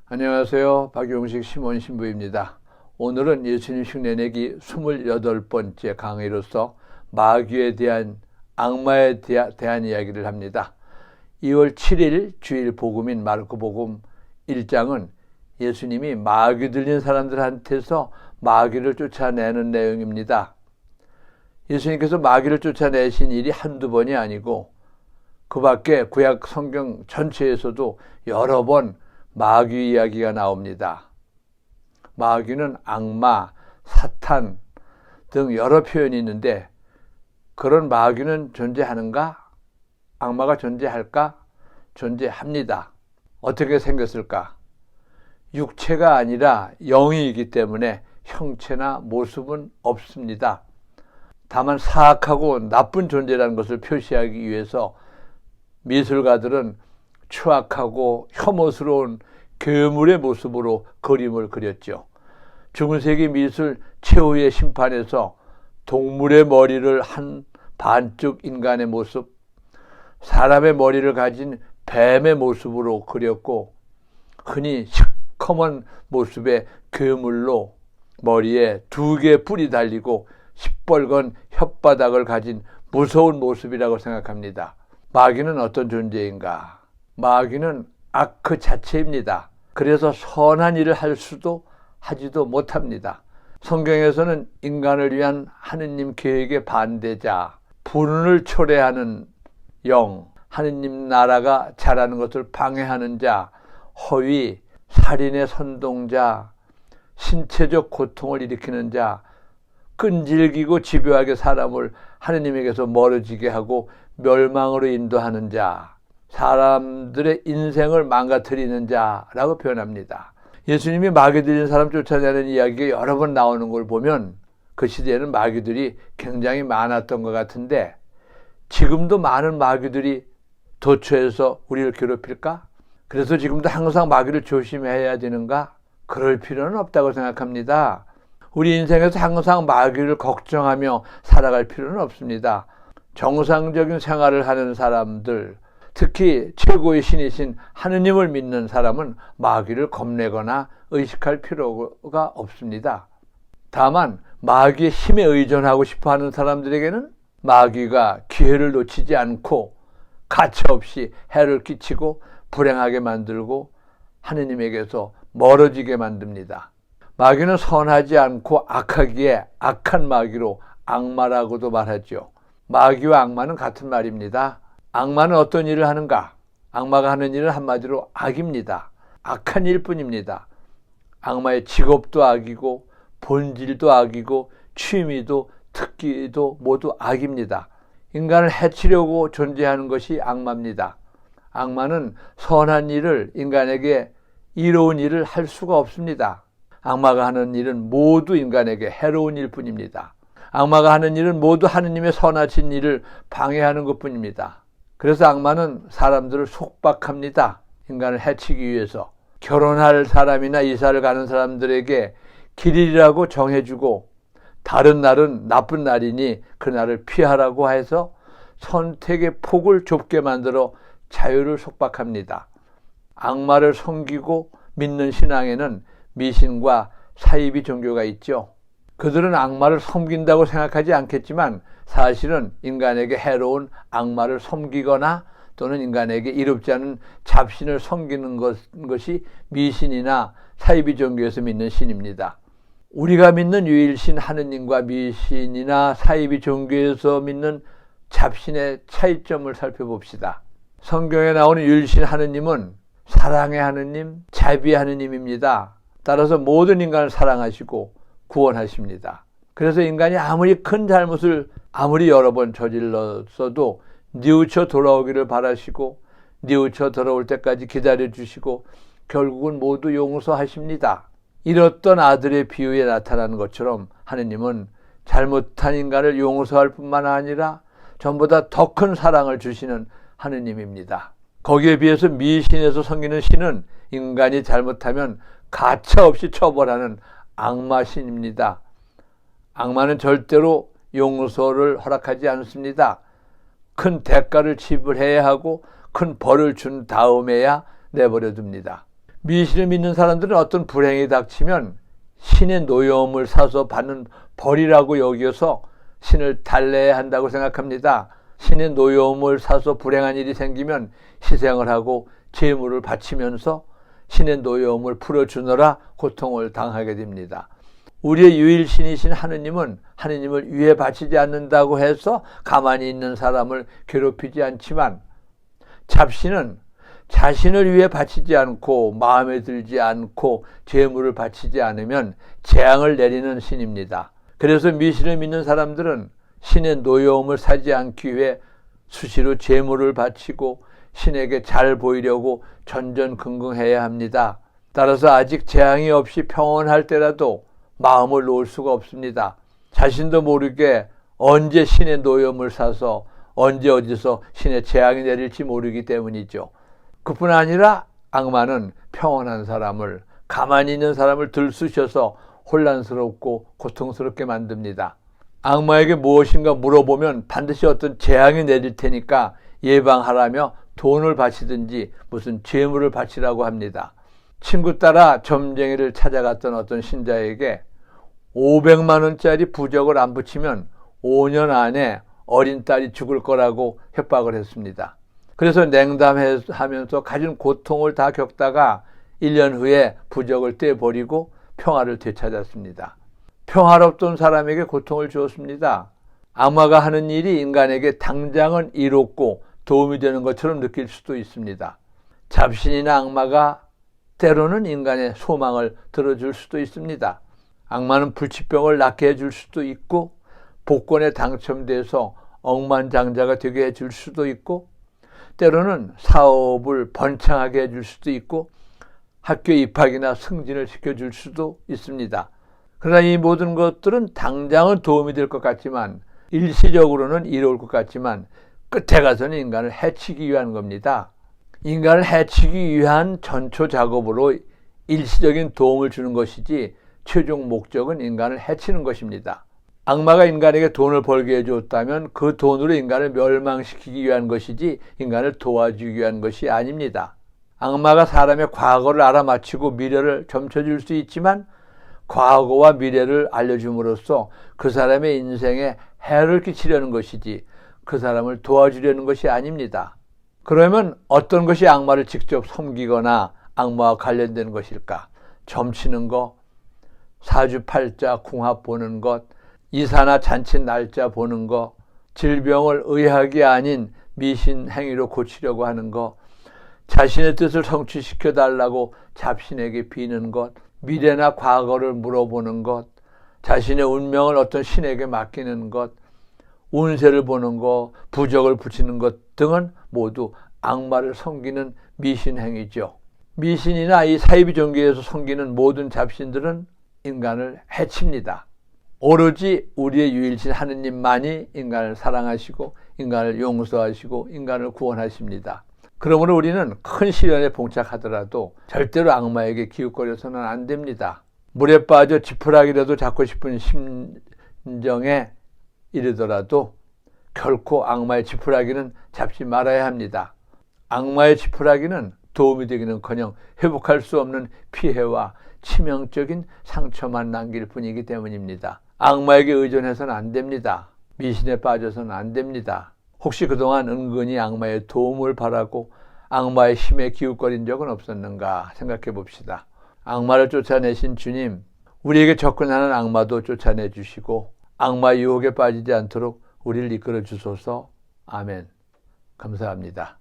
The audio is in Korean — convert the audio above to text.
안녕하세요. 박용식 심원 신부입니다. 오늘은 예수님 흉내내기 28번째 강의로서 마귀에 대한 악마에 대한 이야기를 합니다. 2월 7일 주일 복음인 마르코 복음 1장은 예수님이 마귀 들린 사람들한테서 마귀를 쫓아내는 내용입니다. 예수님께서 마귀를 쫓아내신 일이 한두 번이 아니고 그 밖에 구약 성경 전체에서도 여러 번 마귀 이야기가 나옵니다. 마귀는 악마, 사탄 등 여러 표현이 있는데 그런 마귀는 존재하는가? 악마가 존재할까? 존재합니다. 어떻게 생겼을까? 육체가 아니라 영이기 때문에 형체나 모습은 없습니다. 다만 사악하고 나쁜 존재라는 것을 표시하기 위해서 미술가들은 추악하고 혐오스러운 괴물의 모습으로 그림을 그렸죠. 중세기 미술 최후의 심판에서 동물의 머리를 한 반쪽 인간의 모습, 사람의 머리를 가진 뱀의 모습으로 그렸고 흔히 시커먼 모습의 괴물로 머리에 2개의 뿔이 달리고 시뻘건 혓바닥을 가진 무서운 모습이라고 생각합니다. 마귀는 어떤 존재인가? 마귀는 악 그 자체입니다. 그래서 선한 일을 할 수도 하지도 못합니다. 성경에서는 인간을 위한 하느님 계획의 반대자, 불운을 초래하는 영, 하느님 나라가 자라는 것을 방해하는 자, 허위, 살인의 선동자, 신체적 고통을 일으키는 자, 끈질기고 집요하게 사람을 하느님에게서 멀어지게 하고 멸망으로 인도하는 자, 사람들의 인생을 망가뜨리는 자라고 표현합니다. 예수님이 마귀 들린 사람 쫓아내는 이야기가 여러 번 나오는 걸 보면 그 시대에는 마귀들이 굉장히 많았던 것 같은데 지금도 많은 마귀들이 도처에서 우리를 괴롭힐까? 그래서 지금도 항상 마귀를 조심해야 되는가? 그럴 필요는 없다고 생각합니다. 우리 인생에서 항상 마귀를 걱정하며 살아갈 필요는 없습니다. 정상적인 생활을 하는 사람들, 특히 최고의 신이신 하느님을 믿는 사람은 마귀를 겁내거나 의식할 필요가 없습니다. 다만 마귀의 힘에 의존하고 싶어하는 사람들에게는 마귀가 기회를 놓치지 않고 가차없이 해를 끼치고 불행하게 만들고 하느님에게서 멀어지게 만듭니다. 마귀는 선하지 않고 악하기에 악한 마귀로 악마라고도 말하죠. 마귀와 악마는 같은 말입니다. 악마는 어떤 일을 하는가? 악마가 하는 일은 한마디로 악입니다. 악한 일뿐입니다. 악마의 직업도 악이고 본질도 악이고 취미도 특기도 모두 악입니다. 인간을 해치려고 존재하는 것이 악마입니다. 악마는 선한 일을 인간에게 이로운 일을 할 수가 없습니다. 악마가 하는 일은 모두 인간에게 해로운 일뿐입니다. 악마가 하는 일은 모두 하느님의 선하신 일을 방해하는 것뿐입니다. 그래서 악마는 사람들을 속박합니다. 인간을 해치기 위해서. 결혼할 사람이나 이사를 가는 사람들에게 길이라고 정해주고 다른 날은 나쁜 날이니 그 날을 피하라고 해서 선택의 폭을 좁게 만들어 자유를 속박합니다. 악마를 섬기고 믿는 신앙에는 미신과 사이비 종교가 있죠. 그들은 악마를 섬긴다고 생각하지 않겠지만 사실은 인간에게 해로운 악마를 섬기거나 또는 인간에게 이롭지 않은 잡신을 섬기는 것이 미신이나 사이비 종교에서 믿는 신입니다. 우리가 믿는 유일신 하느님과 미신이나 사이비 종교에서 믿는 잡신의 차이점을 살펴봅시다. 성경에 나오는 유일신 하느님은 사랑의 하느님, 자비의 하느님입니다. 따라서 모든 인간을 사랑하시고 구원하십니다. 그래서 인간이 아무리 큰 잘못을 아무리 여러 번 저질렀어도 뉘우쳐 돌아오기를 바라시고 뉘우쳐 돌아올 때까지 기다려주시고 결국은 모두 용서하십니다. 잃었던 아들의 비유에 나타나는 것처럼 하느님은 잘못한 인간을 용서할 뿐만 아니라 전보다 더 큰 사랑을 주시는 하느님입니다. 거기에 비해서 미신에서 섬기는 신은 인간이 잘못하면 가차없이 처벌하는 악마신입니다. 악마는 절대로 용서를 허락하지 않습니다. 큰 대가를 지불해야 하고 큰 벌을 준 다음에야 내버려 둡니다. 미신을 믿는 사람들은 어떤 불행이 닥치면 신의 노여움을 사서 받는 벌이라고 여겨서 신을 달래야 한다고 생각합니다. 신의 노여움을 사서 불행한 일이 생기면 희생을 하고 제물을 바치면서 신의 노여움을 풀어주느라 고통을 당하게 됩니다. 우리의 유일신이신 하느님은 하느님을 위해 바치지 않는다고 해서 가만히 있는 사람을 괴롭히지 않지만, 잡신은 자신을 위해 바치지 않고 마음에 들지 않고 제물을 바치지 않으면 재앙을 내리는 신입니다. 그래서 미신을 믿는 사람들은 신의 노여움을 사지 않기 위해 수시로 제물을 바치고 신에게 잘 보이려고 전전긍긍해야 합니다. 따라서 아직 재앙이 없이 평온할 때라도 마음을 놓을 수가 없습니다. 자신도 모르게 언제 신의 노여움을 사서 언제 어디서 신의 재앙이 내릴지 모르기 때문이죠. 그뿐 아니라 악마는 평온한 사람을, 가만히 있는 사람을 들쑤셔서 혼란스럽고 고통스럽게 만듭니다. 악마에게 무엇인가 물어보면 반드시 어떤 재앙이 내릴 테니까 예방하라며 돈을 바치든지 무슨 재물을 바치라고 합니다. 친구 따라 점쟁이를 찾아갔던 어떤 신자에게 500만 원짜리 부적을 안 붙이면 5년 안에 어린 딸이 죽을 거라고 협박을 했습니다. 그래서 냉담하면서 가진 고통을 다 겪다가 1년 후에 부적을 떼버리고 평화를 되찾았습니다. 평화롭던 사람에게 고통을 주었습니다. 악마가 하는 일이 인간에게 당장은 이롭고 도움이 되는 것처럼 느낄 수도 있습니다. 잡신이나 악마가 때로는 인간의 소망을 들어줄 수도 있습니다. 악마는 불치병을 낫게 해줄 수도 있고, 복권에 당첨돼서 억만장자가 되게 해줄 수도 있고, 때로는 사업을 번창하게 해줄 수도 있고, 학교 입학이나 승진을 시켜줄 수도 있습니다. 그러나 이 모든 것들은 당장은 도움이 될 것 같지만, 일시적으로는 이로울 것 같지만 끝에 가서는 인간을 해치기 위한 겁니다. 인간을 해치기 위한 전초 작업으로 일시적인 도움을 주는 것이지 최종 목적은 인간을 해치는 것입니다. 악마가 인간에게 돈을 벌게 해줬다면 그 돈으로 인간을 멸망시키기 위한 것이지 인간을 도와주기 위한 것이 아닙니다. 악마가 사람의 과거를 알아맞히고 미래를 점쳐줄 수 있지만 과거와 미래를 알려줌으로써 그 사람의 인생에 해를 끼치려는 것이지 그 사람을 도와주려는 것이 아닙니다. 그러면 어떤 것이 악마를 직접 섬기거나 악마와 관련된 것일까? 점치는 것, 사주팔자 궁합 보는 것, 이사나 잔치 날짜 보는 것, 질병을 의학이 아닌 미신 행위로 고치려고 하는 것, 자신의 뜻을 성취시켜 달라고 잡신에게 비는 것, 미래나 과거를 물어보는 것, 자신의 운명을 어떤 신에게 맡기는 것, 운세를 보는 것, 부적을 붙이는 것 등은 모두 악마를 섬기는 미신 행위죠. 미신이나 이 사이비 종교에서 섬기는 모든 잡신들은 인간을 해칩니다. 오로지 우리의 유일신 하느님만이 인간을 사랑하시고 인간을 용서하시고 인간을 구원하십니다. 그러므로 우리는 큰 시련에 봉착하더라도 절대로 악마에게 기웃거려서는 안 됩니다. 물에 빠져 지푸라기라도 잡고 싶은 심정에 이르더라도 결코 악마의 지푸라기는 잡지 말아야 합니다. 악마의 지푸라기는 도움이 되기는커녕 회복할 수 없는 피해와 치명적인 상처만 남길 뿐이기 때문입니다. 악마에게 의존해서는 안 됩니다. 미신에 빠져서는 안 됩니다. 혹시 그동안 은근히 악마의 도움을 바라고 악마의 힘에 기웃거린 적은 없었는가 생각해 봅시다. 악마를 쫓아내신 주님, 우리에게 접근하는 악마도 쫓아내 주시고 악마 유혹에 빠지지 않도록 우리를 이끌어 주소서. 아멘. 감사합니다.